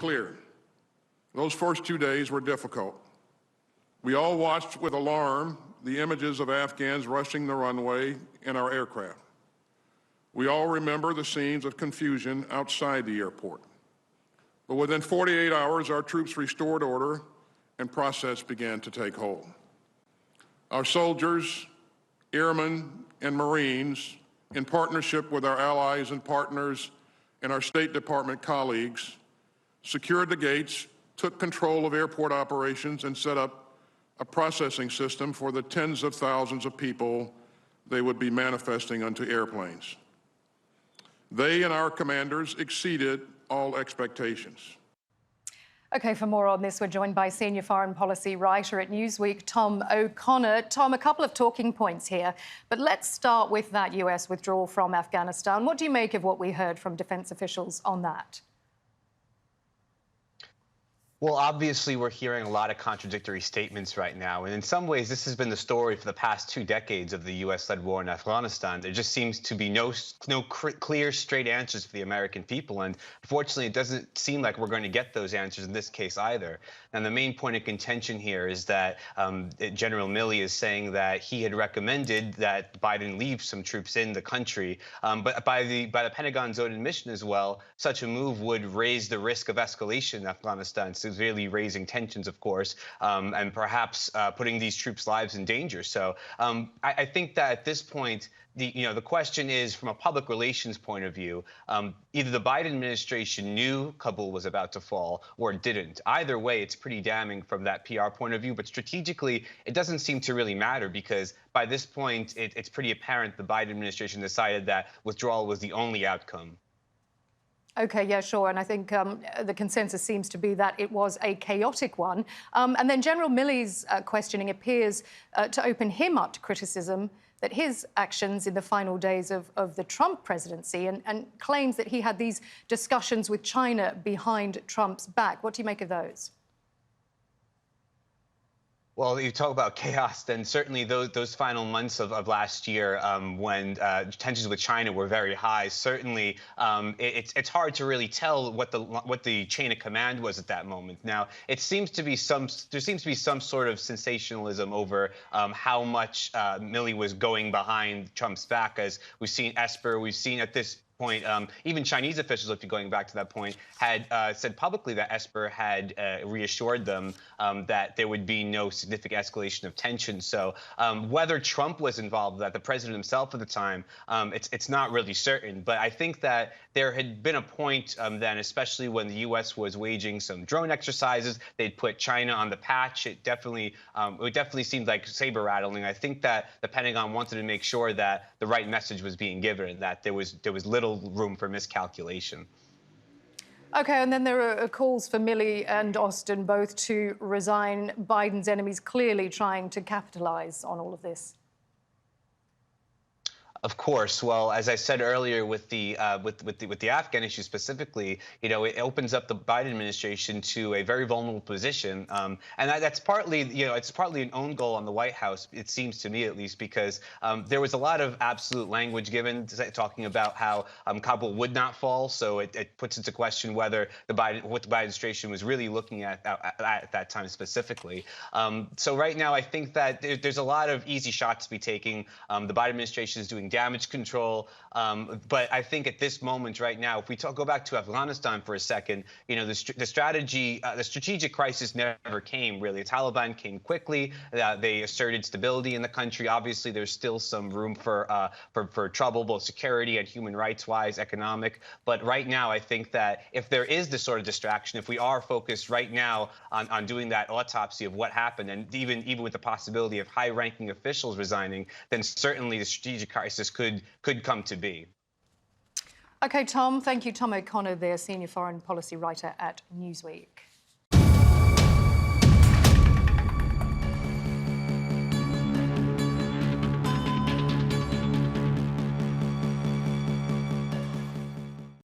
clear. Those first 2 days were difficult. We all watched with alarm the images of Afghans rushing the runway in our aircraft. We all remember the scenes of confusion outside the airport. But within 48 hours, our troops restored order and process began to take hold. Our soldiers, airmen, and Marines, in partnership with our allies and partners and our State Department colleagues, secured the gates, took control of airport operations, and set up a processing system for the tens of thousands of people they would be manifesting onto airplanes. They and our commanders exceeded all expectations. Okay, for more on this, we're joined by senior foreign policy writer at Newsweek, Tom O'Connor. Tom, a couple of talking points here, but let's start with that US withdrawal from Afghanistan. What do you make of what we heard from defense officials on that? Well, obviously, we're hearing a lot of contradictory statements right now. And in some ways, this has been the story for the past 2 decades of the U.S.-led war in Afghanistan. There just seems to be no clear, straight answers for the American people. And unfortunately, it doesn't seem like we're going to get those answers in this case either. And the main point of contention here is that General Milley is saying that he had recommended that Biden leave some troops in the country. But by the Pentagon's own admission as well, such a move would raise the risk of escalation in Afghanistan, severely raising tensions, of course, and perhaps putting these troops' lives in danger. So I think that at this point, the question is, from a public relations point of view, either the Biden administration knew Kabul was about to fall or didn't. Either way, it's pretty damning from that PR point of view. But strategically, it doesn't seem to really matter, because by this point, it's pretty apparent the Biden administration decided that withdrawal was the only outcome. OK, yeah, sure. And I think the consensus seems to be that it was a chaotic one. And then General Milley's questioning appears to open him up to criticism that his actions in the final days of the Trump presidency, and claims that he had these discussions with China behind Trump's back. What do you make of those? Well, you talk about chaos, then certainly those final months of last year, when tensions with China were very high, certainly it's hard to really tell what the chain of command was at that moment. Now, there seems to be some sort of sensationalism over how much Milley was going behind Trump's back, as we've seen Esper, we've seen at this point, even Chinese officials, if you're going back to that point, had said publicly that Esper had reassured them that there would be no significant escalation of tension. So whether Trump was involved, that the president himself at the time, it's not really certain. But I think that there had been a point then, especially when the U.S. was waging some drone exercises, they'd put China on the patch. It definitely seemed like saber rattling. I think that the Pentagon wanted to make sure that the right message was being given, and that there was little room for miscalculation. OK, and then there are calls for Milley and Austin both to resign. Biden's enemies clearly trying to capitalize on all of this. Of course. Well, as I said earlier, with the Afghan issue specifically, it opens up the Biden administration to a very vulnerable position, and that's partly, it's partly an own goal on the White House. It seems to me, at least, because there was a lot of absolute language given talking about how Kabul would not fall. So it puts into question whether what the Biden administration was really looking at that time specifically. So right now, I think that there's a lot of easy shots to be taking. The Biden administration is doing damage control. But I think at this moment right now, if we go back to Afghanistan for a second, the strategic crisis never came, really. The Taliban came quickly. They asserted stability in the country. Obviously, there's still some room for trouble, both security and human rights-wise, economic. But right now, I think that if there is this sort of distraction, if we are focused right now on doing that autopsy of what happened, and even with the possibility of high-ranking officials resigning, then certainly the strategic crisis could come to be. OK, Tom, thank you. Tom O'Connor there, senior foreign policy writer at Newsweek.